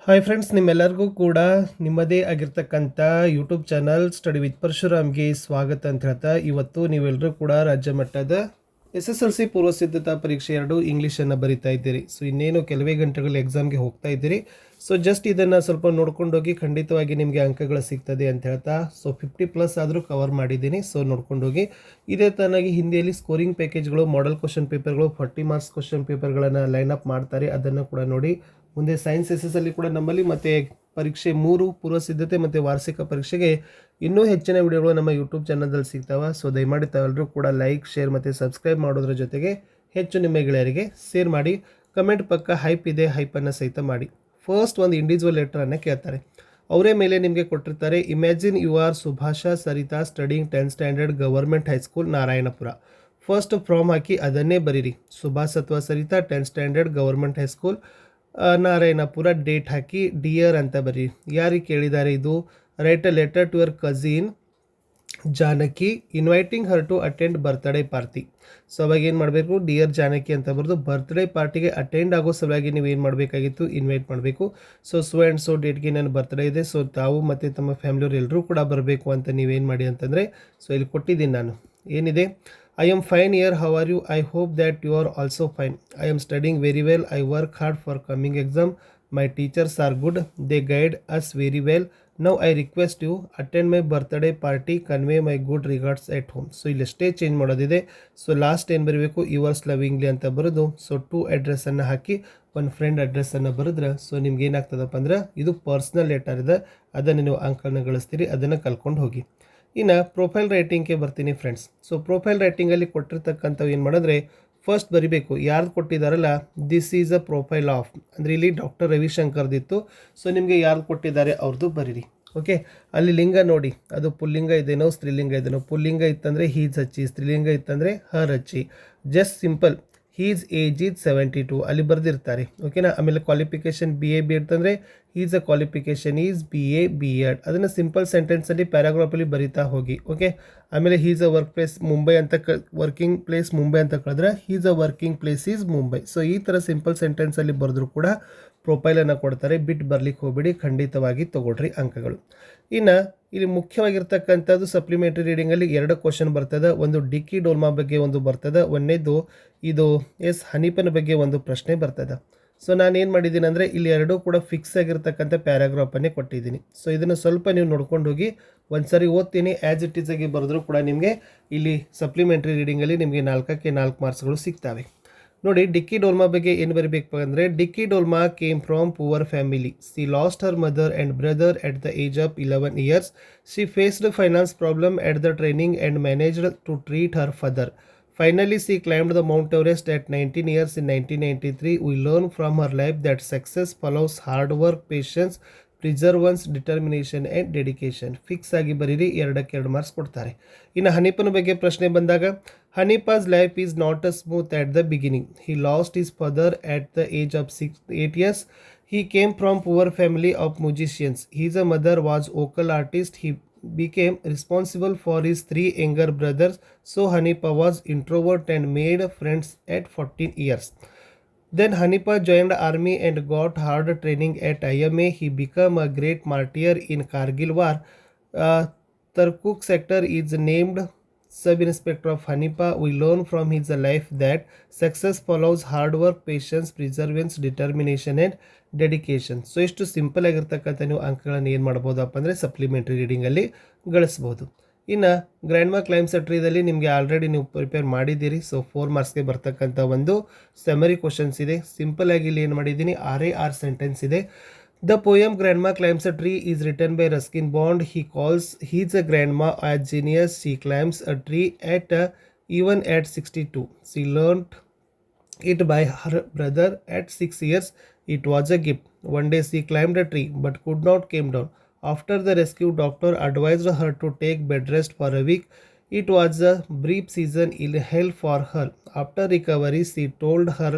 Hi friends, ನಿಮ್ಮೆಲ್ಲರಿಗೂ ಕೂಡ ನಿಮ್ಮದೇ ಆಗಿರ್ತಕ್ಕಂಥ ಯೂಟ್ಯೂಬ್ ಚಾನಲ್ ಸ್ಟಡಿ ವಿತ್ ಪರಶುರಾಮ್ಗೆ ಸ್ವಾಗತ ಅಂತ ಹೇಳ್ತಾ, ಇವತ್ತು ನೀವೆಲ್ಲರೂ ಕೂಡ ರಾಜ್ಯ ಮಟ್ಟದ SSLC ಪೂರ್ವ ಸಿದ್ಧತಾ ಪರೀಕ್ಷೆ 2 ಇಂಗ್ಲೀಷನ್ನು ಬರಿತಾ ಇದ್ದೀರಿ. ಸೊ ಇನ್ನೇನು ಕೆಲವೇ ಗಂಟೆಗಳಲ್ಲಿ ಎಕ್ಸಾಮ್ಗೆ ಹೋಗ್ತಾ ಇದ್ದೀರಿ. ಸೊ ಜಸ್ಟ್ ಇದನ್ನು ಸ್ವಲ್ಪ ನೋಡ್ಕೊಂಡೋಗಿ, ಖಂಡಿತವಾಗಿ ನಿಮಗೆ ಅಂಕಗಳು ಸಿಗ್ತದೆ ಅಂತ ಹೇಳ್ತಾ, ಸೊ 50+ ಆದರೂ ಕವರ್ ಮಾಡಿದ್ದೀನಿ. ಸೊ ನೋಡ್ಕೊಂಡೋಗಿ. ಇದೇ ತರನಾಗಿ ಹಿಂದಿಯಲ್ಲಿ ಸ್ಕೋರಿಂಗ್ ಪ್ಯಾಕೇಜ್ಗಳು, ಮಾಡೆಲ್ ಕ್ವಶನ್ ಪೇಪರ್ಗಳು, 40 ಮಾರ್ಕ್ಸ್ ಕ್ವಶನ್ ಪೇಪರ್ಗಳನ್ನು ಲೈನ್ ಅಪ್ ಮಾಡ್ತಾರೆ. ಅದನ್ನು ಕೂಡ ನೋಡಿ. ಮುಂದೆ ಸೈನ್ಸ್ SSL ಕೂಡ ನಮ್ಮಲ್ಲಿ ಮತ್ತು ಪರೀಕ್ಷೆ 3 ಪೂರ್ವ ಸಿದ್ಧತೆ ಮತ್ತು ವಾರ್ಷಿಕ ಪರೀಕ್ಷೆಗೆ ಇನ್ನೂ ಹೆಚ್ಚಿನ ವಿಡಿಯೋಗಳು ನಮ್ಮ ಯೂಟ್ಯೂಬ್ ಚಾನಲ್ದಲ್ಲಿ ಸಿಗ್ತಾವೆ. ಸೊ ದಯಮಾಡಿ ತಾವೆಲ್ಲರೂ ಕೂಡ ಲೈಕ್, ಶೇರ್ ಮತ್ತು ಸಬ್ಸ್ಕ್ರೈಬ್ ಮಾಡೋದ್ರ ಜೊತೆಗೆ ಹೆಚ್ಚು ನಿಮ್ಮ ಗೆಳೆಯರಿಗೆ ಶೇರ್ ಮಾಡಿ. ಕಮೆಂಟ್ ಪಕ್ಕ ಹೈಪ್ ಇದೆ, ಹೈಪನ್ನು ಸಹಿತ ಮಾಡಿ. ಫಸ್ಟ್ ಒಂದು ಇಂಡಿವಿಜುವಲ್ ಲೆಟರನ್ನು ಕೇಳ್ತಾರೆ. ಅವರೇ ಮೇಲೆ ನಿಮಗೆ ಕೊಟ್ಟಿರ್ತಾರೆ. ಇಮ್ಯಾಜಿನ್ ಯು ಆರ್ ಸುಭಾಷಾ Saritha studying 10th standard government high school Narayanapura. First from ಹಾಕಿ ಅದನ್ನೇ ಬರೀರಿ. ಸುಭಾಷ್ ಅಥವಾ Saritha 10th standard government high school Narayanapura, date ಹಾಕಿ ಡಿಯರ್ ಅಂತ ಬರೀ. ಯಾರಿಗೆ ಕೇಳಿದ್ದಾರೆ ಇದು? Write a letter to your cousin Janaki inviting her to attend birthday party. So ಅವಾಗ ಏನು ಮಾಡಬೇಕು? ಡಿಯರ್ ಜಾನಕಿ ಅಂತ ಬರೆದು ಬರ್ತ್ಡೇ ಪಾರ್ಟಿಗೆ ಅಟೆಂಡ್ ಆಗೋ ಸಲುವಾಗಿ ನೀವು ಏನು ಮಾಡಬೇಕಾಗಿತ್ತು? ಇನ್ವೈಟ್ ಮಾಡಬೇಕು. ಸೊ ಆ್ಯಂಡ್ ಸೊ ಡೇಟ್ಗೆ ನನ್ನ ಬರ್ತ್ಡೇ ಇದೆ, ಸೊ ತಾವು ಮತ್ತು ತಮ್ಮ ಫ್ಯಾಮಿಲಿಯವ್ರು ಎಲ್ಲರೂ ಕೂಡ ಬರಬೇಕು ಅಂತ ನೀವೇನು ಮಾಡಿ ಅಂತಂದರೆ, ಸೊ ಇಲ್ಲಿ ಕೊಟ್ಟಿದ್ದೀನಿ ನಾನು. ಏನಿದೆ? I am fine here. How are you? I hope that you are also fine. I am studying very well. I work hard for coming exam. My teachers are good. They guide us very well. Now I request you attend my birthday party. Convey my good regards at home. So ಇಲ್ಲಷ್ಟೇ change ಮಾಡೋದಿದೆ. So last ಏನು ಬರಬೇಕು? Yours lovingly ಅಂತ ಬರೋದು. So to ಅಡ್ರೆಸ್ಸನ್ನು ಹಾಕಿ ಒಂದು friend ಅಡ್ರೆಸ್ಸನ್ನು ಬರೆದ್ರೆ, so ನಿಮ್ಗೆ ಏನಾಗ್ತದಪ್ಪ ಅಂದ್ರೆ, ಇದು ಪರ್ಸ್ನಲ್ ಲೆಟರ್ ಇದೆ. ಅದನ್ನು ನೀವು ಅಂಕಗಳನ್ನ ಗಳಿಸ್ತೀರಿ. ಅದನ್ನು ಕಲ್ಕೊಂಡು ಹೋಗಿ. ಇನ್ನು ಪ್ರೊಫೈಲ್ ರೈಟಿಂಗ್ಗೆ ಬರ್ತೀನಿ ಫ್ರೆಂಡ್ಸ್. ಸೊ ಪ್ರೊಫೈಲ್ ರೈಟಿಂಗಲ್ಲಿ ಕೊಟ್ಟಿರ್ತಕ್ಕಂಥವು ಏನು ಮಾಡಿದ್ರೆ, ಫಸ್ಟ್ ಬರಿಬೇಕು ಯಾರ್ದು ಕೊಟ್ಟಿದ್ದಾರಲ್ಲ, this is a profile of, ಅಂದರೆ ಇಲ್ಲಿ ಡಾಕ್ಟರ್ ರವಿಶಂಕರ್ದಿತ್ತು. ಸೊ ನಿಮಗೆ ಯಾರು ಕೊಟ್ಟಿದ್ದಾರೆ ಅವ್ರದ್ದು ಬರೀರಿ. ಓಕೆ, ಅಲ್ಲಿ ಲಿಂಗ ನೋಡಿ, ಅದು ಪುಲ್ಲಿಂಗ ಇದೇನೋ ಸ್ತ್ರೀಲಿಂಗ ಇದೇನೋ. ಪುಲ್ಲಿಂಗ ಇತ್ತಂದರೆ ಹೀಸ್ ಹಚ್ಚಿ, ಸ್ತ್ರೀಲಿಂಗ ಇತ್ತಂದರೆ ಹರ್ ಹಚ್ಚಿ. Just simple his age is 72 ಅಲ್ಲಿ ಬರೆದಿರ್ತಾರೆ. ಓಕೆನಾ. ಆಮೇಲೆ ಕ್ವಾಲಿಫಿಕೇಷನ್ BA B ಇರ್ತಂದರೆ is a qualification is BA B.Ed. ಅದನ್ನು ಸಿಂಪಲ್ ಸೆಂಟೆನ್ಸಲ್ಲಿ ಪ್ಯಾರಾಗ್ರಾಫಲ್ಲಿ ಬರಿತಾ ಹೋಗಿ. ಓಕೆ. ಆಮೇಲೆ his a work place Mumbai ಅಂತ ವರ್ಕಿಂಗ್ ಪ್ಲೇಸ್ ಮುಂಬೈ ಅಂತ ಕಳೆದ್ರೆ his a working place is Mumbai. So ಈ ಥರ ಸಿಂಪಲ್ ಸೆಂಟೆನ್ಸಲ್ಲಿ ಬರೆದ್ರೂ ಕೂಡ ಪ್ರೊಫೈಲನ್ನು ಕೊಡ್ತಾರೆ. ಬಿಟ್ಟು ಬರಲಿಕ್ಕೆ ಹೋಗ್ಬೇಡಿ, ಖಂಡಿತವಾಗಿ ತೊಗೊಳ್ರಿ ಅಂಕಗಳು. ಇನ್ನು ಇಲ್ಲಿ ಮುಖ್ಯವಾಗಿರ್ತಕ್ಕಂಥದ್ದು ಸಪ್ಲಿಮೆಂಟ್ರಿ ರೀಡಿಂಗಲ್ಲಿ 2 ಕ್ವಶನ್ ಬರ್ತದೆ. ಒಂದು ಡಿಕ್ಕಿ ಡೋಲ್ಮಾ ಬಗ್ಗೆ ಒಂದು ಬರ್ತದೆ, ಒಂದನೇದು ಇದು ಹನೀಫನ ಬಗ್ಗೆ ಒಂದು ಪ್ರಶ್ನೆ ಬರ್ತದೆ. ಸೊ ನಾನು ಏನು ಮಾಡಿದ್ದೀನಿ ಅಂದರೆ, ಇಲ್ಲಿ 2 ಕೂಡ ಫಿಕ್ಸ್ ಆಗಿರ್ತಕ್ಕಂಥ ಪ್ಯಾರಾಗ್ರಾಫನ್ನೇ ಕೊಟ್ಟಿದ್ದೀನಿ. ಸೊ ಇದನ್ನು ಸ್ವಲ್ಪ ನೀವು ನೋಡ್ಕೊಂಡು ಹೋಗಿ. ಒಂದು ಸರಿ ಓದ್ತೀನಿ, ಆ್ಯಸ್ ಇಟ್ ಈಸ್ ಆಗಿ ಬರೆದ್ರೂ ಕೂಡ ನಿಮಗೆ ಇಲ್ಲಿ ಸಪ್ಲಿಮೆಂಟ್ರಿ ರೀಡಿಂಗಲ್ಲಿ ನಿಮಗೆ 4ಕ್ಕೆ 4 ಮಾರ್ಕ್ಸ್ಗಳು ಸಿಗ್ತವೆ. ನೋಡಿ, ಡಿಕ್ಕಿ ಡೋಲ್ಮಾ ಬಗ್ಗೆ ಏನು ಬರೀಬೇಕು ಅಂದರೆ, ಡಿಕ್ಕಿ Dolma came from poor family. C last her mother and brother at the age of 11 years. She faced finance problem at the training and managed to treat her father. Finally, she climbed the Mount Everest at 19 years in 1993. We learn from her life that success follows hard work, patience, perseverance, determination and dedication. Fix ಆಗಿ ಬರೀರಿ. 2ಕ್ಕೆ 2 marks ಕೊಡ್ತಾರೆ. ಇನ್ನು ಹನೀಫನ ಬಗ್ಗೆ ಪ್ರಶ್ನೆ ಬಂದಾಗ, Hanifa's life is not a smooth at the beginning. He lost his father at the age of 8 years. He came from poor family of musicians. His mother was vocal artist. He became responsible for his 3 younger brothers. So Hanifa was introvert and made friends at 14 years. Then Hanifa joined army and got hard training at IMA. He became a great martyr in Kargil war. Tarkuk sector is named sub-inspector of Hanifa. We learn from his life that success follows hard work, patience, perseverance, determination and dedication. So ಇಷ್ಟು simple ಆಗಿರ್ತಕ್ಕಂಥ ನೀವು ಅಂಕಗಳನ್ನು ಏನು ಮಾಡ್ಬೋದಪ್ಪ ಅಂದರೆ supplementary ರೀಡಿಂಗಲ್ಲಿ ಗಳಿಸ್ಬೋದು. ಇನ್ನು grand mark claim ಸೆಟ್ರಿದಲ್ಲಿ ನಿಮಗೆ already ನೀವು prepare ಮಾಡಿದ್ದೀರಿ. ಸೊ 4 ಮಾರ್ಕ್ಸ್ಗೆ ಬರ್ತಕ್ಕಂಥ ಒಂದು ಸೆಮರಿ ಕ್ವಶನ್ಸ್ ಇದೆ. ಸಿಂಪಲ್ ಆಗಿ ಇಲ್ಲಿ ಏನು ಮಾಡಿದ್ದೀನಿ, 6 ಸೆಂಟೆನ್ಸ್ ಇದೆ. The poem Grandma Climbs a Tree is written by Ruskin Bond. He calls his grandma a genius. She climbs a tree even at 62. She learned it by her brother at 6 years. It was a gift. One day she climbed a tree but could not came down. After the rescue, doctor advised her to take bed rest for a week. It was a brief season in hell for her. After recovery, she told her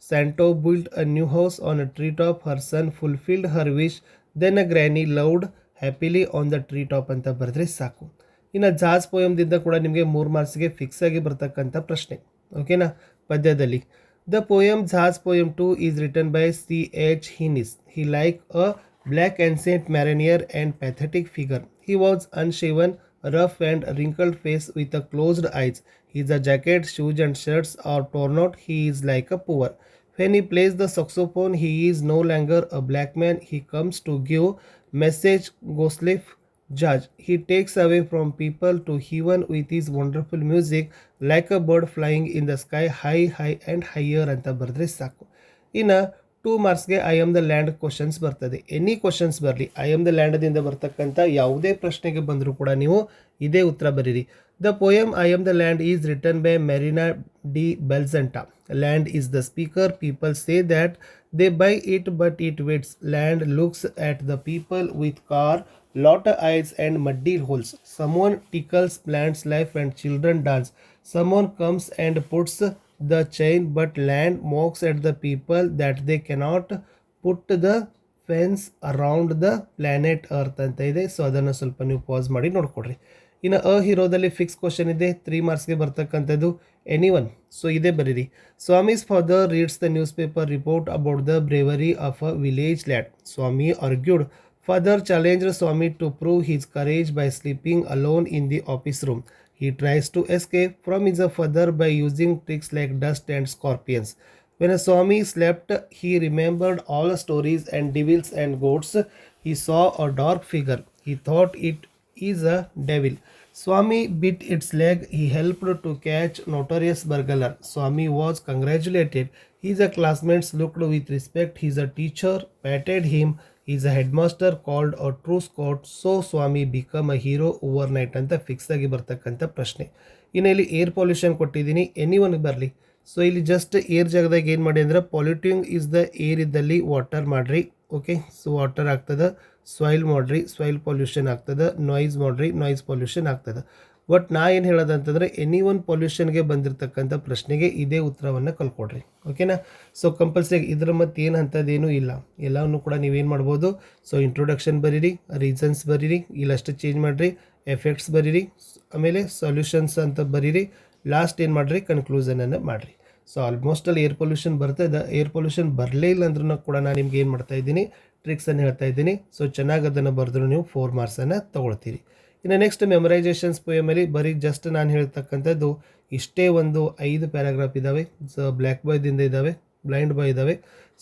Santo built a new house on a treetop. Her son fulfilled her wish. Then a granny loved happily on the treetop ಅಂತ ಬರೆದ್ರೆ ಸಾಕು. ಇನ್ನು ಜಾಸ್ ಪೋಯಮ್ದಿಂದ ಕೂಡ ನಿಮಗೆ 3 ಮಾರ್ಕ್ಸ್ಗೆ fix ಆಗಿ ಬರ್ತಕ್ಕಂಥ ಪ್ರಶ್ನೆ. ಓಕೆನಾ. ಪದ್ಯದಲ್ಲಿ The poem Jhaaz Poem 2 is written by C.H. Hinnis. He like a black ancient mariner and pathetic figure. He was unshaven, rough and wrinkled face with a closed eyes. His jacket, shoes and shirts are torn out. He is like a poor. When he plays the saxophone, he is no longer a black man. He comes to give message Goslif judge. He takes away from people to heaven with his wonderful music like a bird flying in the sky high and higher ಅಂತ ಬರೆದ್ರೆ ಸಾಕು. ಇನ್ನು 2 ಮಾರ್ಕ್ಸ್ಗೆ I am the land questions ಬರ್ತದೆ. Any questions ಬರಲಿ, I am the ಲ್ಯಾಂಡ್ದಿಂದ ಬರ್ತಕ್ಕಂಥ ಯಾವುದೇ ಪ್ರಶ್ನೆಗೆ ಬಂದರೂ ಕೂಡ ನೀವು ಇದೇ ಉತ್ತರ ಬರೀರಿ. The poem I am the land is written by Marina de Bellagente. Land is the speaker. People say that they buy it, but it waits. Land looks at the people with car, lot of eyes and muddy holes. Someone tickles plants life and children dance. Someone comes and puts the chain, but land mocks at the people that they cannot put the fence around the planet earth ಅಂತ ಇದೆ. So ಅದನ್ನು ಸ್ವಲ್ಪ ನೀವು pass ಮಾಡಿ ನೋಡ್ಕೊಡ್ರಿ. ಇನ್ನು ಅ ಹೀರೋದಲ್ಲಿ fix question ಇದೆ, 3 ಮಾರ್ಕ್ಸ್ಗೆ ಬರ್ತಕ್ಕಂಥದ್ದು. ಎನಿ ಒನ್, ಸೊ ಇದೇ ಬರೀರಿ. Swami's father reads the newspaper report about the bravery of a village lad. Swami argued. Father challenged Swami to prove his courage by sleeping alone in the office room. He tries to escape from his father by using tricks like dust and scorpions. When Swami slept, he remembered all stories and devils and goats. He saw a dark figure. He thought it is a devil. Swami bit its leg. He helped to catch notorious burglar. Swami was congratulated. His classmates looked with respect. His teacher patted him. His headmaster called a truce court. So Swami become a hero overnight ಅಂತ fix ಆಗಿ ಬರ್ತಕ್ಕಂಥ ಪ್ರಶ್ನೆ. ಇನ್ನು ಇಲ್ಲಿ air pollution ಕೊಟ್ಟಿದ್ದೀನಿ, any one ಬರಲಿ. So ಇಲ್ಲಿ just air ಜಾಗದಾಗ ಏನು ಮಾಡಿ ಅಂದರೆ ಪಾಲ್ಯೂಟಿಂಗ್ ಇಸ್ ದ ಏರ್ ಇದ್ದಲ್ಲಿ ವಾಟರ್ ಮಾಡಿರಿ. ಓಕೆ, ಸೊ ವಾಟರ್ ಆಗ್ತದೆ. ಸಾಯಿಲ್ ಮಾಡಿರಿ, ಸಾಯಿಲ್ ಪೊಲ್ಯೂಷನ್ ಆಗ್ತದೆ. ನಾಯ್ಸ್ ಮಾಡಿರಿ, ನಾಯ್ಸ್ ಪೊಲ್ಯೂಷನ್ ಆಗ್ತದೆ. ಬಟ್ ನಾ ಏನು ಹೇಳೋದಂತಂದರೆ ಎನಿ ಒನ್ ಪೊಲ್ಯೂಷನ್ಗೆ ಬಂದಿರತಕ್ಕಂಥ ಪ್ರಶ್ನೆಗೆ ಇದೇ ಉತ್ತರವನ್ನು ಕಲ್ಕೊಡ್ರಿ. ಓಕೆನಾ. ಸೊ ಕಂಪಲ್ಸರಿ ಇದರ ಮತ್ತೆ ಏನು ಅಂಥದ್ದೇನೂ ಇಲ್ಲ, ಎಲ್ಲವನ್ನು ಕೂಡ ನೀವೇನು ಮಾಡ್ಬೋದು. ಸೊ ಇಂಟ್ರೊಡಕ್ಷನ್ ಬರೀರಿ, ರೀಸನ್ಸ್ ಬರೀರಿ, ಇಲ್ಲಷ್ಟು ಚೇಂಜ್ ಮಾಡಿರಿ, ಎಫೆಕ್ಟ್ಸ್ ಬರೀರಿ, ಆಮೇಲೆ ಸೊಲ್ಯೂಷನ್ಸ್ ಅಂತ ಬರೀರಿ, ಲಾಸ್ಟ್ ಏನು ಮಾಡಿರಿ ಕನ್ಕ್ಲೂಷನನ್ನು ಮಾಡಿರಿ. ಸೊ ಆಲ್ಮೋಸ್ಟ್ ಅಲ್ಲಿ ಏರ್ ಪೊಲ್ಯೂಷನ್ ಬರ್ತದೆ. ಏರ್ ಪೊಲ್ಯೂಷನ್ ಬರಲೇ ಇಲ್ಲ ಅಂದ್ರೂ ಕೂಡ ನಾನು ನಿಮ್ಗೆ ಏನು ಮಾಡ್ತಾ ಇದ್ದೀನಿ, ಟ್ರಿಕ್ಸನ್ನು ಹೇಳ್ತಾ ಇದ್ದೀನಿ. ಸೊ ಚೆನ್ನಾಗಿ ಅದನ್ನು ಬರೆದ್ರು ನೀವು 4 ಮಾರ್ಕ್ಸನ್ನು ತೊಗೊಳ್ತೀರಿ. ಇನ್ನು ನೆಕ್ಸ್ಟ್ ಮೆಮರೈಸೇಷನ್ಸ್ ಪೋಯಮಲ್ಲಿ ಬರೀ ಜಸ್ಟ್ ನಾನು ಹೇಳ್ತಕ್ಕಂಥದ್ದು ಇಷ್ಟೇ ಒಂದು 5 ಪ್ಯಾರಾಗ್ರಾಫ್ ಇದ್ದಾವೆ. ಸೊ ಬ್ಲ್ಯಾಕ್ ಬಾಯ್ದಿಂದ ಇದ್ದಾವೆ, ಬ್ಲೈಂಡ್ ಬಾಯ್ ಇದ್ದಾವೆ.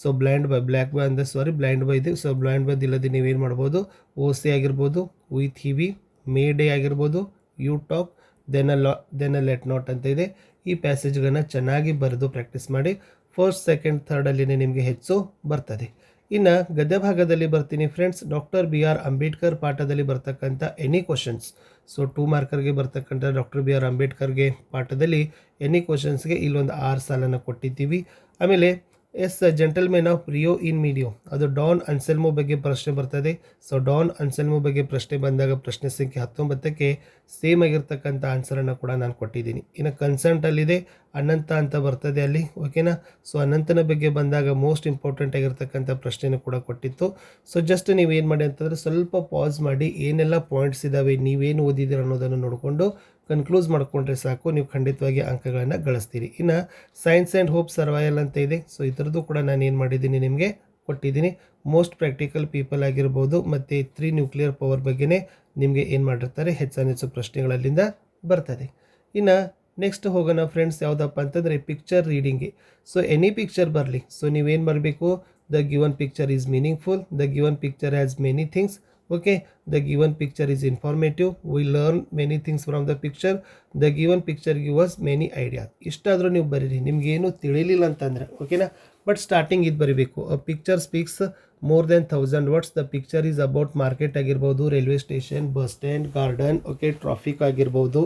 ಸೊ ಬ್ಲೈಂಡ್ ಬಾಯ್, ಬ್ಲ್ಯಾಕ್ ಬಾಯ್ ಅಂದರೆ ಬ್ಲೈಂಡ್ ಬಾಯ್ ಇದೆ. ಸೊ ಬ್ಲೈಂಡ್ ಬಾಯ್ ಇಲ್ಲದೆ ನೀವೇನು ಮಾಡ್ಬೋದು, ಓ ಸಿ ಆಗಿರ್ಬೋದು, ವಿತ್ ಹಿವಿ, ಮೇ ಡೇ ಆಗಿರ್ಬೋದು, you talk, then a let not ಅಂತ ಇದೆ. ಈ ಪ್ಯಾಸೇಜ್ಗಳನ್ನು ಚೆನ್ನಾಗಿ ಬರೆದು ಪ್ರಾಕ್ಟೀಸ್ ಮಾಡಿ. ಫಸ್ಟ್, ಸೆಕೆಂಡ್, ಥರ್ಡಲ್ಲಿನೇ ನಿಮಗೆ ಹೆಚ್ಚು ಬರ್ತದೆ. ಇನ್ನು ಗದ್ಯ ಭಾಗದಲ್ಲಿ ಬರ್ತೀನಿ friends. Doctor B R Ambedkar ಪಾಠದಲ್ಲಿ ಬರ್ತಕ್ಕಂಥ ಎನಿ ಕ್ವಶನ್ಸ್. ಸೊ 2 ಮಾರ್ಕರ್ಗೆ ಬರ್ತಕ್ಕಂಥ ಡಾಕ್ಟರ್ ಬಿ ಆರ್ ಅಂಬೇಡ್ಕರ್ಗೆ ಪಾಠದಲ್ಲಿ ಎನಿ ಕ್ವಶನ್ಸ್ಗೆ ಇಲ್ಲೊಂದು 6 ಸಾಲನ್ನು ಕೊಟ್ಟಿದ್ದೀವಿ. ಆಮೇಲೆ ಜೆಂಟಲ್ಮೆನ್ ಆಫ್ ರಿಯೋ ಇನ್ ಮೀಡಿಯೋ, ಅದು ಡಾನ್ ಅನ್ಸೆಲ್ಮೋ ಬಗ್ಗೆ ಪ್ರಶ್ನೆ ಬರ್ತದೆ. ಸೊ ಡಾನ್ ಅನ್ಸೆಲ್ಮೋ ಬಗ್ಗೆ ಪ್ರಶ್ನೆ ಬಂದಾಗ ಪ್ರಶ್ನೆ ಸಂಖ್ಯೆ 19ಕ್ಕೆ ಸೇಮ್ ಆಗಿರ್ತಕ್ಕಂಥ ಆನ್ಸರನ್ನು ಕೂಡ ನಾನು ಕೊಟ್ಟಿದ್ದೀನಿ. ಇನ್ನು ಕನ್ಸೆಂಟಲ್ಲಿದೆ ಅನಂತ ಅಂತ ಬರ್ತದೆ ಅಲ್ಲಿ. ಓಕೆನಾ. ಸೊ ಅನಂತನ ಬಗ್ಗೆ ಬಂದಾಗ ಮೋಸ್ಟ್ ಇಂಪಾರ್ಟೆಂಟ್ ಆಗಿರ್ತಕ್ಕಂಥ ಪ್ರಶ್ನೆನೂ ಕೂಡ ಕೊಟ್ಟಿತ್ತು. ಸೊ ಜಸ್ಟ್ ನೀವೇನು ಮಾಡಿ ಅಂತಂದರೆ ಸ್ವಲ್ಪ ಪಾಸ್ ಮಾಡಿ ಏನೆಲ್ಲ ಪಾಯಿಂಟ್ಸ್ ಇದ್ದಾವೆ, ನೀವೇನು ಓದಿದ್ದೀರ ಅನ್ನೋದನ್ನು ನೋಡಿಕೊಂಡು ಕನ್ಕ್ಲೂಸ್ ಮಾಡಿಕೊಂಡ್ರೆ ಸಾಕು, ನೀವು ಖಂಡಿತವಾಗಿ ಅಂಕಗಳನ್ನು ಗಳಿಸ್ತೀರಿ. ಇನ್ನು ಸೈನ್ಸ್ ಆ್ಯಂಡ್ ಹೋಪ್ ಸರ್ವೈವಲ್ ಅಂತ ಇದೆ. ಸೊ ಇದರದ್ದು ಕೂಡ ನಾನು ಏನು ಮಾಡಿದ್ದೀನಿ ನಿಮಗೆ ಕೊಟ್ಟಿದ್ದೀನಿ. ಮೋಸ್ಟ್ ಪ್ರಾಕ್ಟಿಕಲ್ ಪೀಪಲ್ ಆಗಿರ್ಬೋದು ಮತ್ತು 3 ನ್ಯೂಕ್ಲಿಯರ್ ಪವರ್ ಬಗ್ಗೆನೇ ನಿಮಗೆ ಏನು ಮಾಡಿರ್ತಾರೆ, ಹೆಚ್ಚು ಪ್ರಶ್ನೆಗಳಲ್ಲಿಂದ ಬರ್ತದೆ. ಇನ್ನು ನೆಕ್ಸ್ಟ್ ಹೋಗೋಣ ಫ್ರೆಂಡ್ಸ್, ಯಾವುದಪ್ಪ ಅಂತಂದರೆ ಪಿಕ್ಚರ್ ರೀಡಿಂಗ್ಗೆ. ಸೊ ಎನಿ ಪಿಕ್ಚರ್ ಬರಲಿ. ಸೊ ನೀವೇನು ಬರಬೇಕು, the given picture is meaningful, the given picture has many things. Okay, the given picture is informative, we learn many things from the picture, the given picture gives us many ideas. ಇಷ್ಟಾದರೂ ನೀವು ಬರೀರಿ, ನಿಮಗೇನು ತಿಳಿಲಿಲ್ಲ ಅಂತಂದರೆ. ಓಕೆನಾ. But starting ಇದು ಬರೀಬೇಕು. A picture speaks more than 1000 words. The picture is about market ಆಗಿರ್ಬೋದು, railway station, bus stand, garden, okay, traffic ಆಗಿರ್ಬೋದು.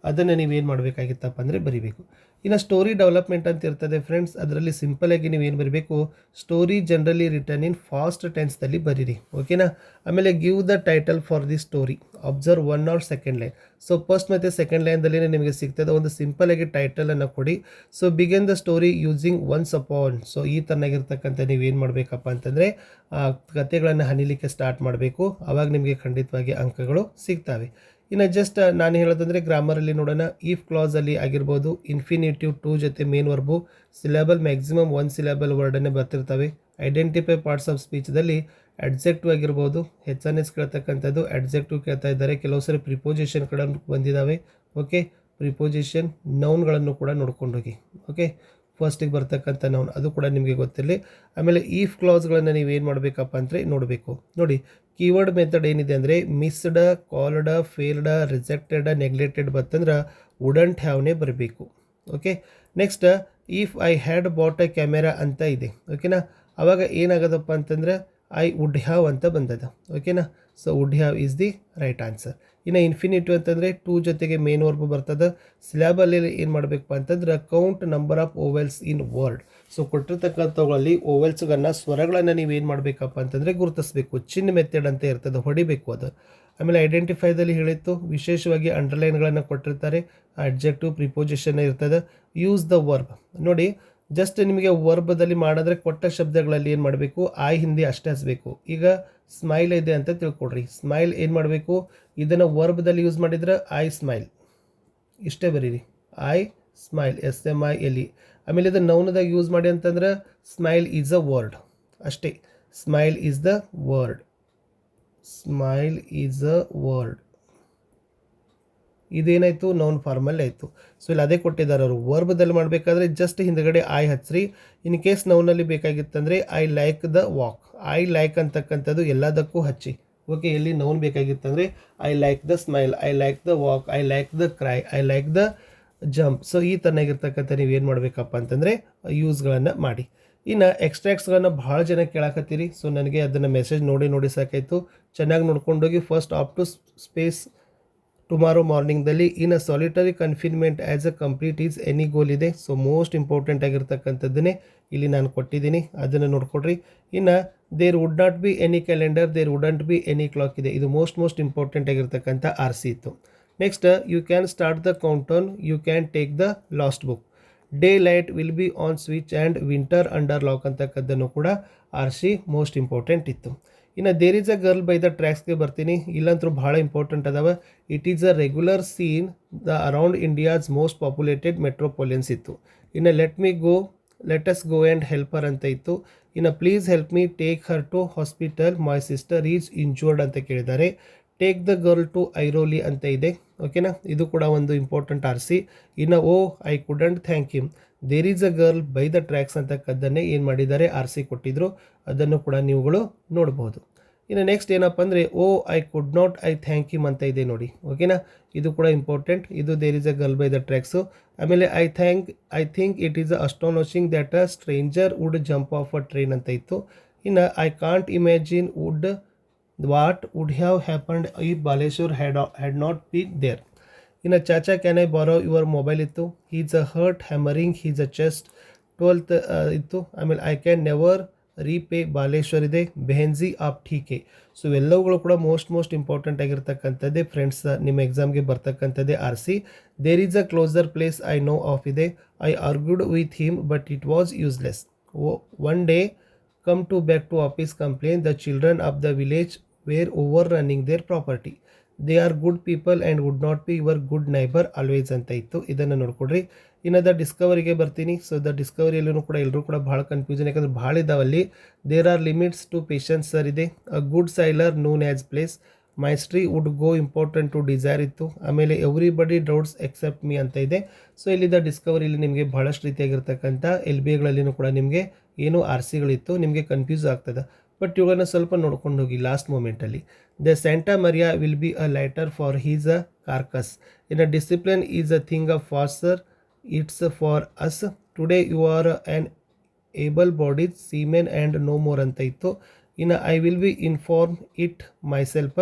ಅದನ್ನು ನೀವೇನು ಮಾಡಬೇಕಾಗಿತ್ತಪ್ಪ ಅಂದರೆ ಬರೀಬೇಕು. ಇನ್ನು ಸ್ಟೋರಿ ಡೆವಲಪ್ಮೆಂಟ್ ಅಂತ ಇರ್ತದೆ ಫ್ರೆಂಡ್ಸ್. ಅದರಲ್ಲಿ ಸಿಂಪಲಾಗಿ ನೀವೇನು ಬರೀಬೇಕು, ಸ್ಟೋರಿ ಜನರಲಿ ರಿಟರ್ನ್ ಇನ್ ಫಾಸ್ಟ್ ಟೆನ್ಸ್ದಲ್ಲಿ ಬರೀರಿ. ಓಕೆನಾ. ಆಮೇಲೆ give the title for the story, observe 1 or 2 line. So first ಮತ್ತು ಸೆಕೆಂಡ್ ಲೈನ್ದಲ್ಲಿ ನಿಮಗೆ ಸಿಗ್ತದೆ. ಒಂದು ಸಿಂಪಲಾಗಿ ಟೈಟಲನ್ನು ಕೊಡಿ. So begin the story using once upon. So ಈ ಥರನಾಗಿರ್ತಕ್ಕಂಥ ನೀವೇನು ಮಾಡಬೇಕಪ್ಪ ಅಂತಂದರೆ ಕಥೆಗಳನ್ನು ಹನಿಲಿಕ್ಕೆ ಸ್ಟಾರ್ಟ್ ಮಾಡಬೇಕು. ಆವಾಗ ನಿಮಗೆ ಖಂಡಿತವಾಗಿ ಅಂಕಗಳು ಸಿಗ್ತವೆ. ಇನ್ನು ಜಸ್ಟ್ ನಾನು ಹೇಳೋದಂದರೆ ಗ್ರಾಮರಲ್ಲಿ ನೋಡೋಣ. ಈಫ್ ಕ್ಲಾಸಲ್ಲಿ ಆಗಿರ್ಬೋದು ಇನ್ಫಿನಿಟಿವ್ ಟು ಜೊತೆ main verb, syllable maximum 1 syllable ವರ್ಡನ್ನೇ ಬರ್ತಿರ್ತವೆ. ಐಡೆಂಟಿಫೈ ಪಾರ್ಟ್ಸ್ ಆಫ್ ಸ್ಪೀಚ್ದಲ್ಲಿ ಅಡ್ಜೆಕ್ಟಿವ್ ಆಗಿರ್ಬೋದು, ಎಸ್ ಕೇಳ್ತಕ್ಕಂಥದ್ದು ಅಡ್ಜೆಕ್ಟಿವ್ ಕೇಳ್ತಾ ಇದ್ದಾರೆ. ಕೆಲವು ಸರಿ ಪ್ರಿಪೋಸಿಷನ್ ಕಡೆ ಬಂದಿದ್ದಾವೆ. ಓಕೆ, ಪ್ರಿಪೋಸಿಷನ್ ನೌನ್ಗಳನ್ನು ಕೂಡ ನೋಡ್ಕೊಂಡು ಹೋಗಿ. ಓಕೆ, ಫಸ್ಟಿಗೆ ಬರ್ತಕ್ಕಂಥ ನೌನ್ ಅದು ಕೂಡ ನಿಮಗೆ ಗೊತ್ತಿರಲಿ. ಆಮೇಲೆ ಈಫ್ ಕ್ಲಾಸ್ಗಳನ್ನು ನೀವೇನು ಮಾಡಬೇಕಪ್ಪ ಅಂದರೆ ನೋಡಬೇಕು. ನೋಡಿ, ಕೀವರ್ಡ್ ಮೆಥಡ್ ಏನಿದೆ ಅಂದರೆ missed, called, failed, rejected, neglected ಬರ್ತಂದ್ರೆ ವುಡಂಟ್ ಹ್ಯಾವ್ನೇ ಬರಬೇಕು. Okay, next if I had bought a camera ಅಂತ ಇದೆ. ಓಕೆನಾ, ಅವಾಗ ಏನಾಗೋದಪ್ಪ ಅಂತಂದ್ರೆ ಐ ವುಡ್ ಹ್ಯಾವ್ ಅಂತ ಬಂದದ. ಓಕೆನಾ, so would have is the right answer. ಇನ್ನು ಇನ್ಫಿನಿಟಿವ್ ಅಂತಂದರೆ ಟು ಜೊತೆಗೆ ಮೇನ್ ವರ್ಬ್ ಬರ್ತದೆ. ಸಿಲೆಬಲಲ್ಲಿ ಏನು ಮಾಡಬೇಕಪ್ಪ ಅಂತಂದ್ರೆ count number of vowels in word. So ಕೊಟ್ಟಿರ್ತಕ್ಕಂಥವುಗಳಲ್ಲಿ ಓವೆಲ್ಸ್ಗಳನ್ನು, ಸ್ವರಗಳನ್ನು ನೀವೇನು ಮಾಡಬೇಕಪ್ಪ ಅಂತಂದರೆ ಗುರುತಿಸಬೇಕು. ಚಿನ್ ಮೆಥಡ್ ಅಂತ ಇರ್ತದೆ, ಹೊಡಿಬೇಕು ಅದು. ಆಮೇಲೆ ಐಡೆಂಟಿಫೈದಲ್ಲಿ ಹೇಳಿತ್ತು, ವಿಶೇಷವಾಗಿ ಅಂಡರ್ಲೈನ್ಗಳನ್ನು ಕೊಟ್ಟಿರ್ತಾರೆ. ಅಡ್ಜೆಕ್ಟಿವ್ ಪ್ರಿಪೋಸಿಷನ್ ಇರ್ತದೆ. Use the verb. ನೋಡಿ, ಜಸ್ಟ್ ನಿಮಗೆ ವರ್ಬದಲ್ಲಿ ಮಾಡಿದ್ರೆ ಕೊಟ್ಟ ಶಬ್ದಗಳಲ್ಲಿ ಏನು ಮಾಡಬೇಕು, ಐ ಹಿಂದೆ ಅಷ್ಟೇ ಹಚ್ಚಬೇಕು. ಈಗ ಸ್ಮೈಲ್ ಇದೆ ಅಂತ ತಿಳ್ಕೊಡ್ರಿ. ಸ್ಮೈಲ್ ಏನು ಮಾಡಬೇಕು, ಇದನ್ನು ವರ್ಬದಲ್ಲಿ ಯೂಸ್ ಮಾಡಿದ್ರೆ ಐ ಸ್ಮೈಲ್ ಇಷ್ಟೇ ಬರೀರಿ. I smile, SMILE. ಆಮೇಲೆ ಇದು ನೌನದಾಗ ಯೂಸ್ ಮಾಡಿ ಅಂತಂದ್ರೆ ಸ್ಮೈಲ್ ಈಸ್ ಅ ವರ್ಡ್ ಅಷ್ಟೇ. Smile is the word. Smile is a word. ಇದೇನಾಯಿತು, ನೌನ್ ಫಾರ್ಮಲ್ಲಿ ಆಯಿತು. ಸೊ ಇಲ್ಲಿ ಅದೇ ಕೊಟ್ಟಿದ್ದಾರೆ ಅವರು. ವರ್ಬದಲ್ಲಿ ಮಾಡಬೇಕಾದ್ರೆ ಜಸ್ಟ್ ಹಿಂದ್ಗಡೆ ಐ ಹಚ್ಚ್ರಿ. ಇನ್ ಕೇಸ್ ನೌನಲ್ಲಿ ಬೇಕಾಗಿತ್ತಂದರೆ I like the walk. I like ಅಂತಕ್ಕಂಥದ್ದು ಎಲ್ಲದಕ್ಕೂ ಹಚ್ಚಿ. ಓಕೆ, ಎಲ್ಲಿ ನೌನ್ ಬೇಕಾಗಿತ್ತಂದರೆ I like the smile, I like the walk, I like the cry, I like the jump. So ಈ ಥರನಾಗಿರ್ತಕ್ಕಂಥ ನೀವು ಏನು ಮಾಡಬೇಕಪ್ಪ ಅಂತಂದರೆ ಯೂಸ್ಗಳನ್ನು ಮಾಡಿ. ಇನ್ನು ಎಕ್ಸ್ಟ್ರಾಕ್ಟ್ಸ್ಗಳನ್ನು ಭಾಳ ಜನ ಕೇಳಾಕತ್ತೀರಿ. ಸೊ ನನಗೆ ಅದನ್ನು ಮೆಸೇಜ್ ನೋಡಿ ಸಾಕಾಯಿತು. ಚೆನ್ನಾಗಿ ನೋಡ್ಕೊಂಡೋಗಿ first up to space tomorrow ಮಾರ್ನಿಂಗ್ದಲ್ಲಿ in a solitary confinement as a complete is any goal ಇದೆ. ಸೊ ಮೋಸ್ಟ್ ಇಂಪಾರ್ಟೆಂಟ್ ಆಗಿರ್ತಕ್ಕಂಥದ್ದನ್ನೇ ಇಲ್ಲಿ ನಾನು ಕೊಟ್ಟಿದ್ದೀನಿ, ಅದನ್ನು ನೋಡ್ಕೊಡ್ರಿ. ಇನ್ನು there would not be any calendar, there wouldn't be any clock ಇದೆ. ಇದು ಮೋಸ್ಟ್ ಇಂಪಾರ್ಟೆಂಟ್ ಆಗಿರ್ತಕ್ಕಂಥ RC ಇತ್ತು. Next, you can start the countdown, you can take the last book, day light will be on switch and winter under lock ಅಂತಕ್ಕದ್ದನ್ನು ಕೂಡ RC most important ಇತ್ತು. ಇನ್ನು there is a girl by the ಟ್ರ್ಯಾಕ್ಸ್ಗೆ ಬರ್ತೀನಿ. ಇಲ್ಲಂತರೂ ಭಾಳ important ಅದಾವ. It is a regular scene the around India's most populated metropolitans ಇತ್ತು. ಇನ್ನು let us go and helper ಅಂತ ಇತ್ತು. ಇನ್ನು please help me take her to hospital, my sister is injured ಅಂತ ಕೇಳಿದ್ದಾರೆ. Take the girl to Airoli ಅಂತ ಇದೆ. ಓಕೆನಾ, ಇದು ಕೂಡ ಒಂದು ಇಂಪಾರ್ಟೆಂಟ್ RC. ಇನ್ನು I couldn't thank him, there is a girl by the tracks ಅಂತಕ್ಕದ್ದನ್ನೇ ಏನು ಮಾಡಿದ್ದಾರೆ, RC ಕೊಟ್ಟಿದ್ರು. ಅದನ್ನು ಕೂಡ ನೀವುಗಳು ನೋಡ್ಬೋದು. ಇನ್ನು ನೆಕ್ಸ್ಟ್ ಏನಪ್ಪ ಅಂದರೆ I could not I thank him ಅಂತ ಇದೆ ನೋಡಿ. ಓಕೆನಾ, ಇದು ಕೂಡ ಇಂಪಾರ್ಟೆಂಟ್. ಇದು there is a girl by the tracks. ಆಮೇಲೆ I think it is astonishing that a stranger would jump off a train ಅಂತ ಇತ್ತು. ಇನ್ನು I can't imagine what would have happened if Baleshwar had not been there. ಇನ್ನು ಚಾಚಾ can I borrow your mobile ಇತ್ತು. His a hurt hammering his a chest 12th ಇತ್ತು. ಆಮೇಲೆ I can never repay Baleshwar ಇದೆ. Behenji app ಠೀಕೆ. So ಎಲ್ಲವುಗಳು ಕೂಡ most important ಆಗಿರ್ತಕ್ಕಂಥದ್ದೇ friends, ನಿಮ್ಮ ಎಕ್ಸಾಮ್ಗೆ ಬರ್ತಕ್ಕಂಥದ್ದೇ RC. There is a closer place I know of ಇದೆ. I argued with him but it was useless. One day come to back to office complain the children of the village were over running their property. They are good people and would not be your good neighbour always ಅಂತ ಇತ್ತು. ಇದನ್ನು ನೋಡ್ಕೊಡ್ರಿ. ಇನ್ನು the ಡಿಸ್ಕವರಿಗೆ ಬರ್ತೀನಿ. So the ಡಿಸ್ಕವರಿಯಲ್ಲೂ ಕೂಡ ಎಲ್ಲರೂ ಕೂಡ ಭಾಳ ಕನ್ಫ್ಯೂಷನ್, ಯಾಕಂದ್ರೆ ಭಾಳ ಇದಾವಲ್ಲಿ. There are limits to patience sir ಇದೆ. A good sailor known as place. Mystery would go important to desire ಇತ್ತು. ಆಮೇಲೆ ಎವ್ರಿಬಡಿ ಡೌಟ್ಸ್ ಎಕ್ಸೆಪ್ಟ್ ಮೀ ಅಂತ ಇದೆ. ಸೊ ಇಲ್ಲಿದ್ದ ಡಿಸ್ಕವರಿಯಲ್ಲಿ ನಿಮಗೆ ಭಾಳಷ್ಟು ರೀತಿಯಾಗಿರ್ತಕ್ಕಂಥ LBAಗಳಲ್ಲಿನೂ ಕೂಡ ನಿಮಗೆ ಏನು RCಗಳಿತ್ತು, ನಿಮಗೆ ಕನ್ಫ್ಯೂಸ್ ಆಗ್ತದೆ. ಬಟ್ ಇವುಗಳನ್ನ ಸ್ವಲ್ಪ ನೋಡ್ಕೊಂಡು ಹೋಗಿ ಲಾಸ್ಟ್ ಮೂಮೆಂಟಲ್ಲಿ. The Santa Maria will be a lighter for his a carcass. In a discipline is a thing of foster it's for us. Today you are an able bodied seamen and no more ಅಂತ ಇತ್ತು. ಇನ್ನು I will be inform it myself.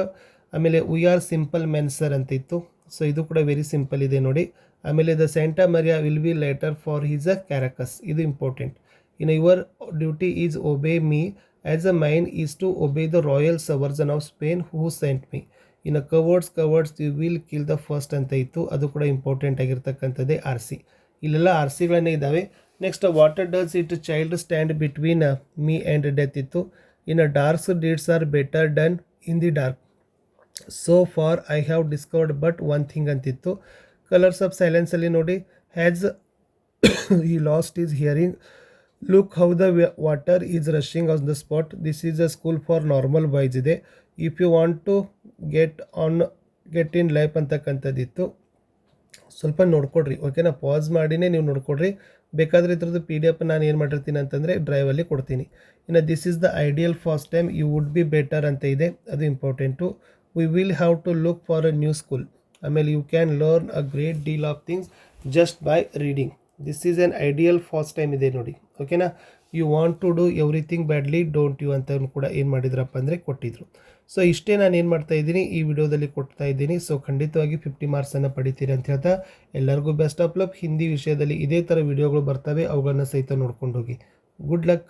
ಆಮೇಲೆ we are simple men sir ಅಂತ ಇತ್ತು. So ಇದು ಕೂಡ very simple ಇದೆ ನೋಡಿ. ಆಮೇಲೆ the Santa Maria will be lighter for his a carcass. ಇದು ಇಂಪಾರ್ಟೆಂಟ್. ಇನ್ನು your duty is obey me as a mine is to obey the royal sovereign of Spain who sent me. ಇನ್ನು cowards you will kill the first ಅಂತ ಇತ್ತು. ಅದು ಕೂಡ important ಆಗಿರ್ತಕ್ಕಂಥದ್ದೇ RC. ಇಲ್ಲೆಲ್ಲ RCಗಳನ್ನೇ ಇದ್ದಾವೆ. Next, water does it child stand between me and death ಇತ್ತು. ಇನ್ನು darks deeds are better done in the dark. So far I have discovered but one thing ಅಂತಿತ್ತು. ಕಲರ್ಸ್ ಆಫ್ ಸೈಲೆನ್ಸಲ್ಲಿ ನೋಡಿ, has he lost his hearing, look how the water is rushing on the spot, this is a school for normal boys ಇದೆ, if you want to get in life ಅಂತಕ್ಕಂಥದ್ದಿತ್ತು. ಸ್ವಲ್ಪ ನೋಡ್ಕೊಡ್ರಿ, ಓಕೆನಾ. Pass ಮಾಡಿನೇ ನೀವು ನೋಡ್ಕೊಡ್ರಿ. ಬೇಕಾದರೆ ಇದ್ರದ್ದು PDF ನಾನು ಏನು ಮಾಡಿರ್ತೀನಿ ಅಂತಂದರೆ ಡ್ರೈವಲ್ಲಿ ಕೊಡ್ತೀನಿ. ಇನ್ನು this is the ideal first time you would be better ಅಂತ ಇದೆ, ಅದು important. We will have to look for a new school. ಆಮೇಲೆ you can learn a great deal of things just by reading. This is an ideal first time ಇದೆ ನೋಡಿ, ಓಕೆನಾ. You want to do everything badly don't you ಅಂತ ಕೂಡ ಏನು ಮಾಡಿದ್ರಪ್ಪ ಅಂದರೆ ಕೊಟ್ಟಿದ್ರು. So ಇಷ್ಟೇ ನಾನು ಏನು ಮಾಡ್ತಾ ಇದ್ದೀನಿ ಈ ವಿಡಿಯೋದಲ್ಲಿ ಕೊಡ್ತಾ ಇದ್ದೀನಿ. ಸೊ ಖಂಡಿತವಾಗಿ 50 ಮಾರ್ಕ್ಸನ್ನು ಪಡಿತೀರಿ ಅಂತ ಹೇಳ್ತಾ ಎಲ್ಲರಿಗೂ ಬೆಸ್ಟ್ ಆಫ್ ಲಕ್. ಹಿಂದಿ ವಿಷಯದಲ್ಲಿ ಇದೇ ಥರ ವಿಡಿಯೋಗಳು ಬರ್ತವೆ, ಅವುಗಳನ್ನ ಸಹಿತ ನೋಡ್ಕೊಂಡು ಹೋಗಿ. Good luck.